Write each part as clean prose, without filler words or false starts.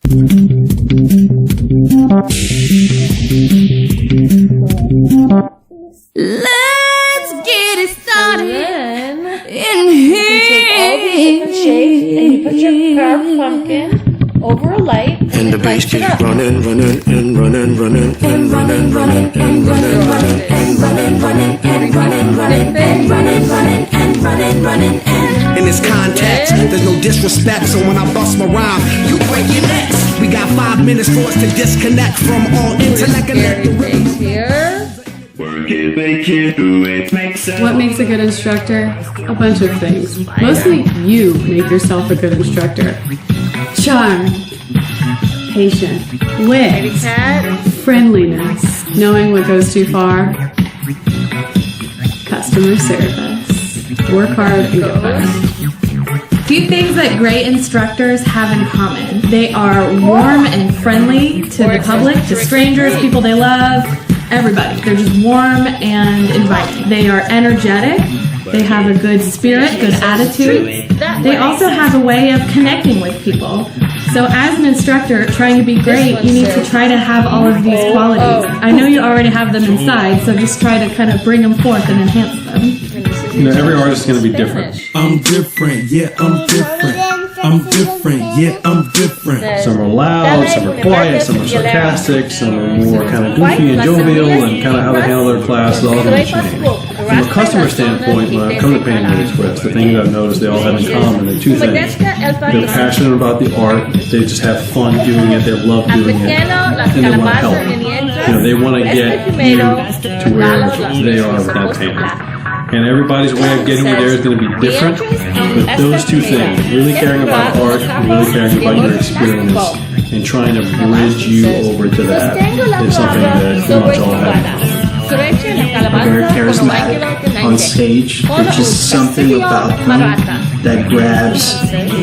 Let's get it started in here. You take all these different shapes and you put your carved pumpkin over a light And the bass keeps running and running and running and running and running and running and running. In this context, there's no disrespect, so when I bust my rhyme, you break your necks. We got 5 minutes for us to disconnect from all intellect and let the rhythm. here. What makes a good instructor? A bunch of things. Mostly you make yourself a good instructor. Charm, patient, wit, friendliness, knowing what goes too far, customer service, work hard and get better. Few things that great instructors have in common. They are warm and friendly to the public, to strangers, people they love, everybody. They're just warm and inviting. They are energetic. They have a good spirit, good attitude. They also have a way of connecting with people. So as an instructor, trying to be great, you need to try to have all of these qualities. I know you already have them inside, so just try to kind of bring them forth and enhance them. You know, every artist is going to be different. I'm different, yeah, I'm different. I'm different, yeah, I'm different. Some are loud, some are quiet, some are sarcastic, some are more kind of goofy and jovial, and kind of how they handle their class is all going to change. From a customer standpoint, when I come to painting with a twist, the thing that I've noticed they all have in common are two things. They're passionate about the art, they just have fun doing it, they love doing it, and they want to help. You know, they want to get you to where they are with that painting. And everybody's way of getting there is going to be different, but those two things, really caring about art and really caring about your experience and trying to bridge you over to that is something that pretty much all have. Very charismatic on stage. There's just something about them that grabs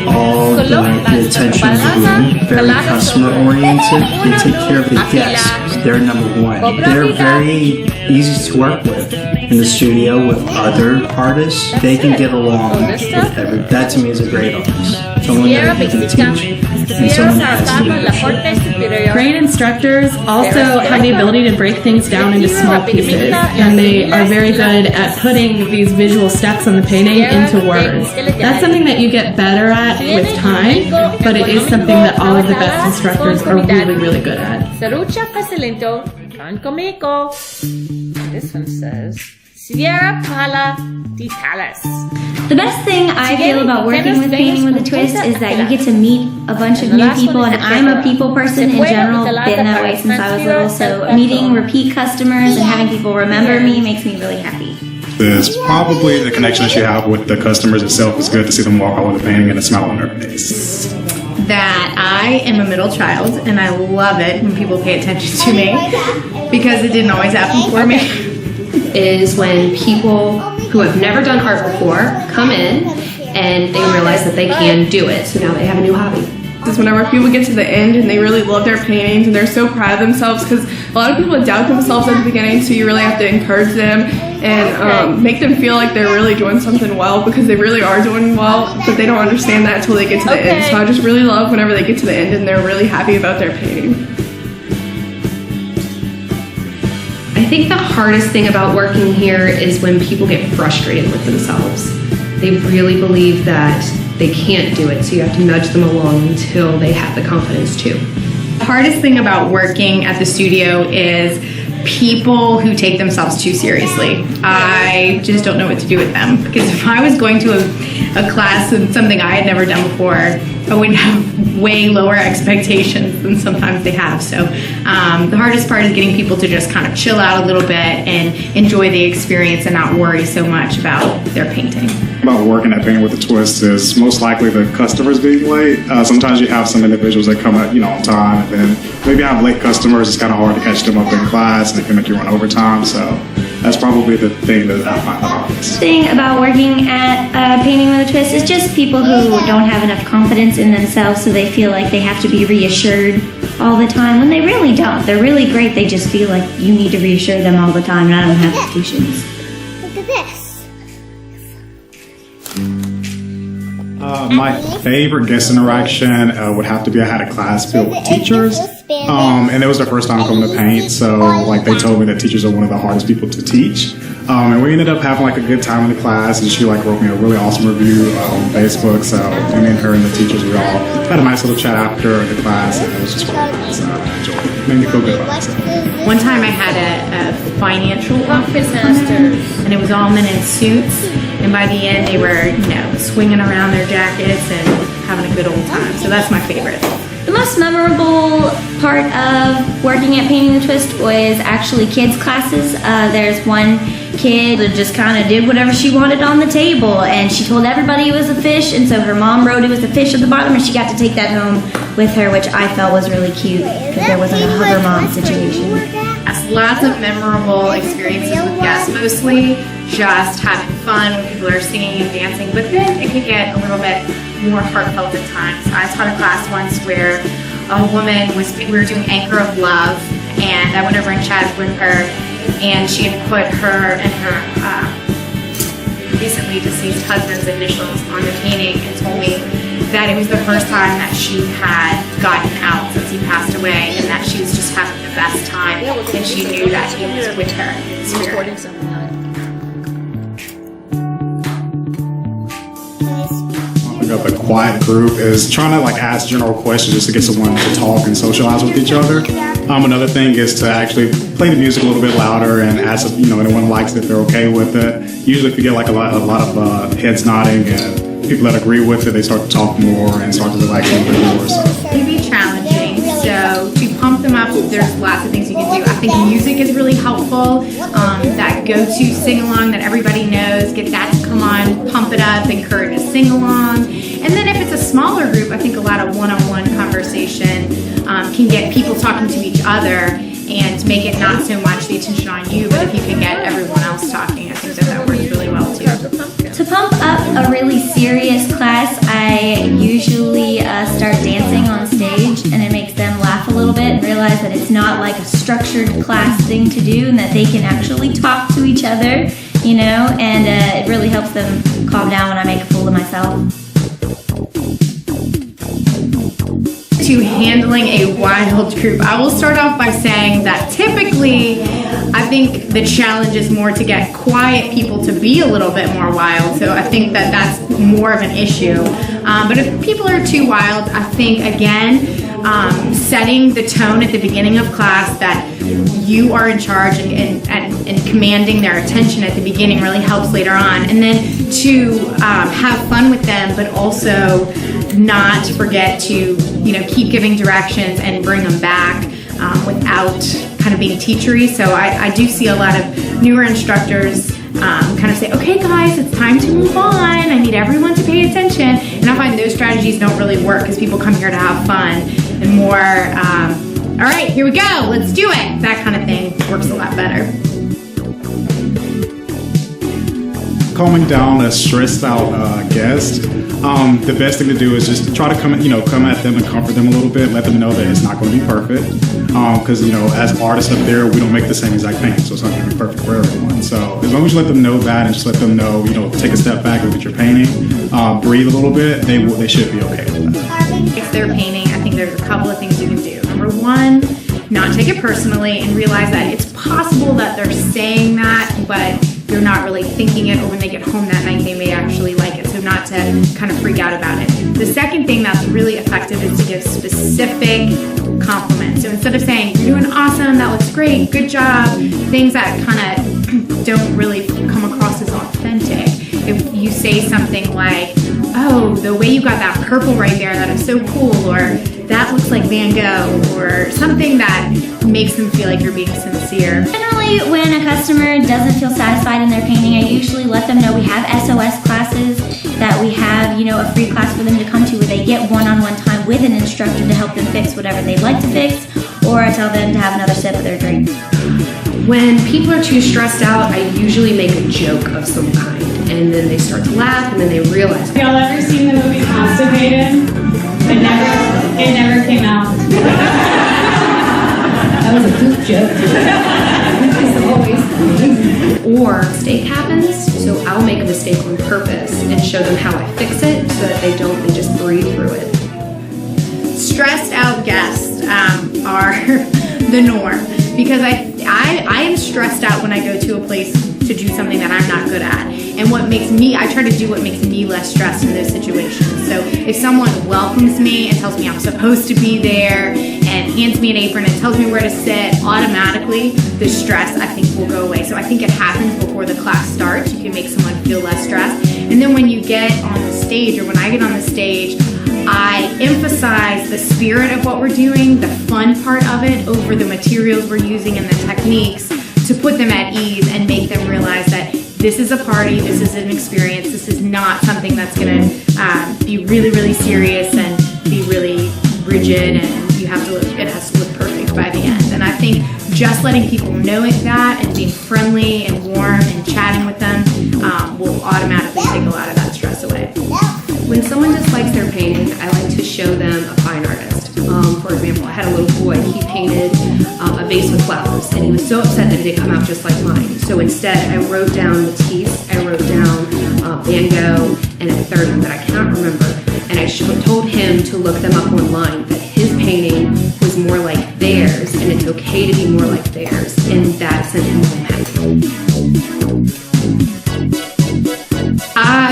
all the attention of the room. Very customer oriented. They take care of the guests. They're number one. They're very easy to work with in the studio with other artists. They can get along with everyone. That to me is a great artist. Someone that can teach and someone that has leadership. Great instructors also have the ability to break things down into small pieces, and they are very good at putting these visual steps on the painting into words. That's something that you get better at with time, but it is something that all of the best instructors are really, really good at. This one says, Sierra Pala de Talas. The best thing I feel about working with Painting with a Twist is that you get to meet a bunch of new people, and I'm a people person in general, been that way since I was little, so meeting repeat customers and having people remember me makes me really happy. It's probably the connection that you have with the customers itself. Is good to see them walk out with a painting and a smile on their face. That I am a middle child, and I love it when people pay attention to me because it didn't always happen for me. Is when people who have never done art before come in and they realize that they can do it, so now they have a new hobby. Is whenever people get to the end and they really love their paintings and they're so proud of themselves, because a lot of people doubt themselves at the beginning, so you really have to encourage them and make them feel like they're really doing something well, because they really are doing well, but they don't understand that until they get to the end. So I just really love whenever they get to the end and they're really happy about their painting. I think the hardest thing about working here is when people get frustrated with themselves. They really believe that they can't do it, so you have to nudge them along until they have the confidence to. The hardest thing about working at the studio is people who take themselves too seriously. I just don't know what to do with them, because if I was going to a class and something I had never done before, I would have way lower expectations than sometimes they have. So the hardest part is getting people to just kind of chill out a little bit and enjoy the experience and not worry so much about their painting. About working at Painting with a Twist is most likely the customers being late. Sometimes you have some individuals that come at on time, and then maybe have late customers. It's kind of hard to catch them up in class, and it can make you run overtime. So that's probably the thing that I find the hardest. The thing about working at Painting with a Twist is just people who don't have enough confidence in themselves, so they feel like they have to be reassured all the time, when they really don't. They're really great. They just feel like you need to reassure them all the time, and I don't have the patience. Look at this. My favorite guest interaction would have to be I had a class filled with teachers, and it was their first time coming to paint, so like they told me that teachers are one of the hardest people to teach, and we ended up having like a good time in the class, and she like wrote me a really awesome review on Facebook, so me and her and the teachers, we all had a nice little chat after the class, and it was just really fun, so I enjoyed it. Made me feel good about myself. One time I had a financial office and it was all men in suits, and by the end they were, swinging around their jackets and having a good old time. So that's my favorite. The most memorable part of working at Painting the Twist was actually kids' classes. There's one kid that just kind of did whatever she wanted on the table, and she told everybody it was a fish, and so her mom wrote it was a fish at the bottom, and she got to take that home with her, which I felt was really cute because there wasn't a hover mom situation. Lots of memorable experiences with guests, mostly just having fun when people are singing and dancing, but then it could get a little bit more heartfelt at times. I taught a class once where a woman we were doing Anchor of Love, and I went over and chatted with her, and she had put her and her recently deceased husband's initials on the painting and told me that it was the first time that she had gotten out since he passed away, and that she was just having the best time, and she knew that he was with her in spirit. Of a quiet group is trying to like ask general questions just to get someone to talk and socialize with each other. Another thing is to actually play the music a little bit louder and ask if anyone likes it, if they're okay with it. Usually if you get like a lot of heads nodding and people that agree with it, they start to talk more and start to relax a little bit more. So. It can be challenging, so to pump them up, there's lots of things you can do. I think music is really helpful. That go-to sing-along that everybody knows, get that to come on, pump it up, encourage a sing-along. And then if it's a smaller group, I think a lot of one-on-one conversation can get people talking to each other and make it not so much the attention on you, but if you can get everyone else talking, I think that works really well too. To pump up a really serious class, I usually start dancing on stage, and it makes them laugh a little bit and realize that it's not like a structured class thing to do, and that they can actually talk to each other, and it really helps them calm down when I make a fool of myself. To handling a wild group, I will start off by saying that typically I think the challenge is more to get quiet people to be a little bit more wild, so I think that that's more of an issue. But if people are too wild, I think again setting the tone at the beginning of class that you are in charge and commanding their attention at the beginning really helps later on, and then to have fun with them, but also not forget to keep giving directions and bring them back without kind of being teachery. So I do see a lot of newer instructors kind of say, okay guys, it's time to move on, I need everyone to pay attention, and I find those strategies don't really work because people come here to have fun and more all right, here we go, let's do it, that kind of thing works a lot better. Calming down a stressed out guest, the best thing to do is just try to come at them and comfort them a little bit, let them know that it's not going to be perfect, because as artists up there, we don't make the same exact painting, so it's not going to be perfect for everyone. So as long as you let them know that and just let them know, take a step back, look at your painting, breathe a little bit, they should be okay with that. If they're painting, I think there's a couple of things you can do. Number one, not take it personally and realize that it's possible that they're saying that, but they're not really thinking it, or when they get home that night they may actually like it, so not to kind of freak out about it. The second thing that's really effective is to give specific compliments. So instead of saying, you're doing awesome, that looks great, good job, things that kind of don't really come across as authentic. If you say something like, oh, the way you got that purple right there, that is so cool, or that looks like Van Gogh, or something that makes them feel like you're being sincere. Generally, when a customer doesn't feel satisfied in their painting, I usually let them know we have SOS classes, that we have, a free class for them to come to where they get one-on-one time with an instructor to help them fix whatever they'd like to fix, or I tell them to have another sip of their drink. When people are too stressed out, I usually make a joke of some kind, and then they start to laugh, and then they realize. Y'all ever seen the movie Constipated? It never came out. That was a goof joke. Or mistake happens, so I'll make a mistake on purpose and show them how I fix it so so that they just breathe through it. Stressed out guests are the norm, because I am stressed out when I go to a place to do something that I'm not good at. And I try to do what makes me less stressed in those situations. So if someone welcomes me and tells me I'm supposed to be there and hands me an apron and tells me where to sit, automatically the stress, I think, will go away. So I think it happens before the class starts. You can make someone feel less stressed. And then when you get on the stage, or when I get on the stage, I emphasize the spirit of what we're doing, the fun part of it, over the materials we're using and the techniques, to put them at ease and make them realize that this is a party, this is an experience, this is not something that's going to be really, really serious and be really rigid, and it has to look perfect by the end. And I think just letting people know that and being friendly and warm and chatting with them will automatically take a lot of that stress away. When someone dislikes their painting, I like to show them a fine artist. For example, I had a little boy, he painted a vase with flowers, and he was so upset that it didn't come out just like mine. So instead, I wrote down Matisse, I wrote down Van Gogh, and a third one that I cannot remember, and I told him to look them up online, that his painting was more like theirs, and it's okay to be more like theirs, and that sent him home happy.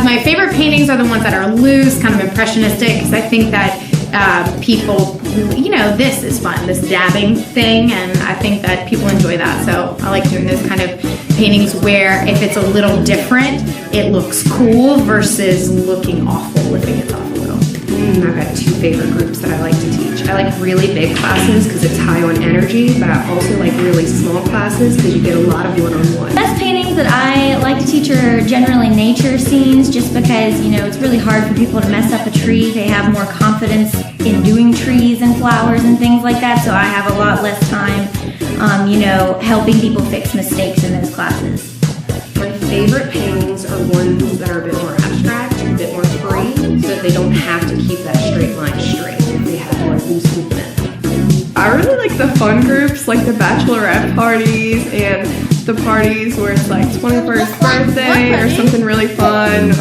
My favorite paintings are the ones that are loose, kind of impressionistic, because I think that people, this is fun, this dabbing thing, and I think that people enjoy that. So I like doing those kind of paintings where if it's a little different, it looks cool versus looking awful if it gets off a little. I've got two favorite groups that I like to teach. I like really big classes because it's high on energy, but I also like really small classes because you get a lot of one-on-one. Best paintings that I like to teach are generally nature scenes, just because, it's really hard for people to mess up a tree. They have more confidence in doing trees and flowers and things like that, so I have a lot less time, helping people fix mistakes in those classes. My favorite paintings are ones that are a bit more abstract, a bit more free, so that they don't have to keep that straight line straight. They have more loose movement. I really like the fun groups, like the bachelorette parties and the parties where it's like 21st birthday or something really fun.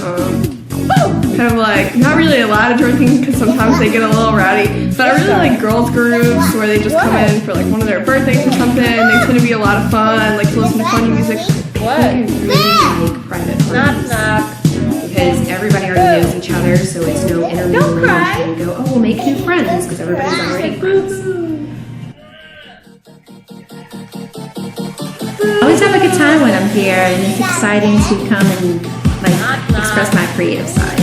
Kind of like, not really a lot of drinking because sometimes they get a little rowdy, but I really like girls groups where they just come in for like one of their birthdays or something. They tend to be a lot of fun, like to listen to funny music. I really like private parties because everybody already knows each other, so it's no intermingling and go, we'll make new friends because everybody's already friends. I always have a good time when I'm here, and it's exciting to come and express my creative side.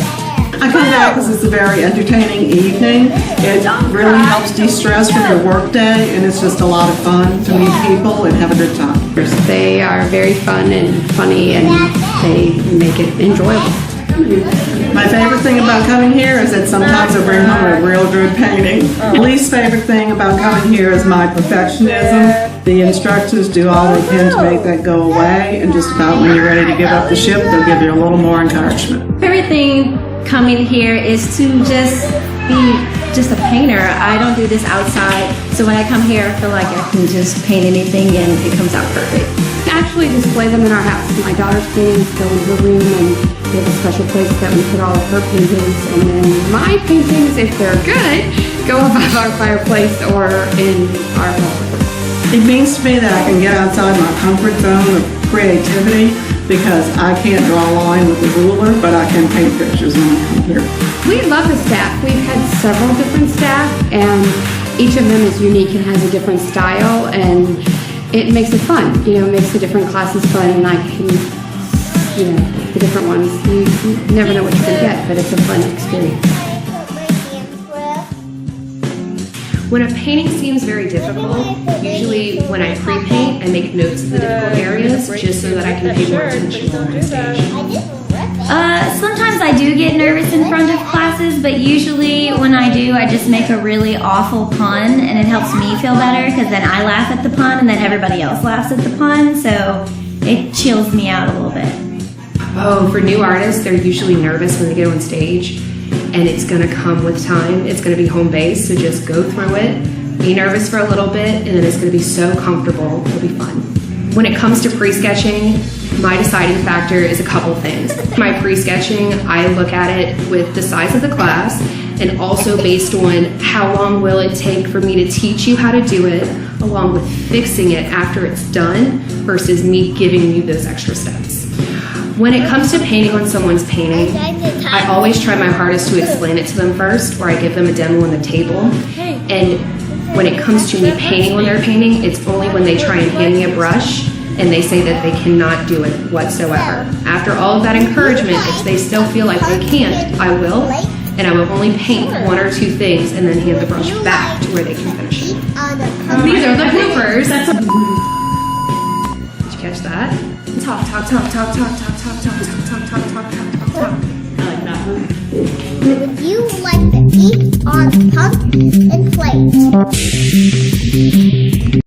I come back because it's a very entertaining evening. It really helps de-stress from your work day, and it's just a lot of fun to meet people and have a good time. They are very fun and funny, and they make it enjoyable. My favorite thing about coming here is that sometimes I bring home a real good painting. Least favorite thing about coming here is my perfectionism. The instructors do all they can to make that go away, and just about when you're ready to give up the ship, they'll give you a little more encouragement. Everything coming here is to just be just a painter. I don't do this outside, so when I come here, I feel like I can just paint anything and it comes out perfect. We actually display them in our house. My daughter's paintings go in her room, and we have a special place that we put all of her paintings, and then my paintings, if they're good, go above our fireplace or in our hallway. It means to me that I can get outside my comfort zone of creativity, because I can't draw a line with a ruler, but I can paint pictures when I come here. We love the staff. We've had several different staff, and each of them is unique and has a different style, and it makes it fun. It makes the different classes fun, and I can, the different ones, you never know what you're going to get, but it's a fun experience. When a painting seems very difficult, usually when I pre-paint, I make notes of the difficult areas just so that I can pay more attention on stage. Sometimes I do get nervous in front of classes, but usually when I do, I just make a really awful pun, and it helps me feel better because then I laugh at the pun and then everybody else laughs at the pun, so it chills me out a little bit. For new artists, they're usually nervous when they get on stage, and it's going to come with time. It's going to be home base, so just go through it, be nervous for a little bit, and then it's going to be so comfortable. It'll be fun. When it comes to pre-sketching, my deciding factor is a couple things. My pre-sketching, I look at it with the size of the class and also based on how long will it take for me to teach you how to do it, along with fixing it after it's done versus me giving you those extra steps. When it comes to painting on someone's painting, I always try my hardest to explain it to them first, or I give them a demo on the table. And when it comes to me painting on their painting, it's only when they try and hand me a brush and they say that they cannot do it whatsoever. After all of that encouragement, if they still feel like they can't, I will, and I will only paint one or two things and then hand the brush back to where they can finish it. These are the bloopers. Did you catch that? Talk. I like that one. Would you like to eat on pumpkin plate?